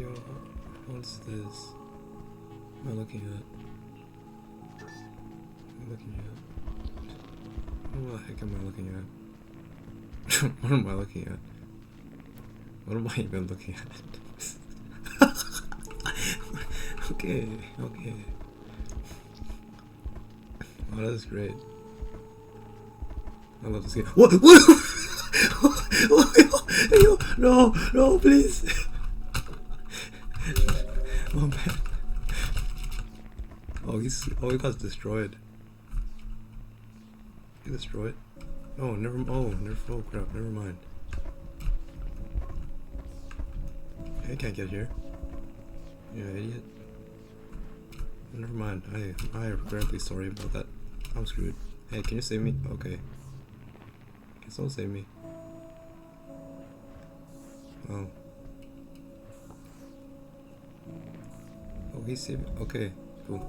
Yo, what's this? What am I looking at? What the heck am I looking at? What am I looking at? What am I even looking at? Okay. Oh, that's great. I love this game. What? No, please. Oh man. He got destroyed. He destroyed. Oh crap, never mind. I can't get here. Yeah, idiot. Never mind. I am regrettably sorry about that. I'm screwed. Hey, can you save me? Okay. Can someone save me? Oh. Oh, he saved me. Okay, cool.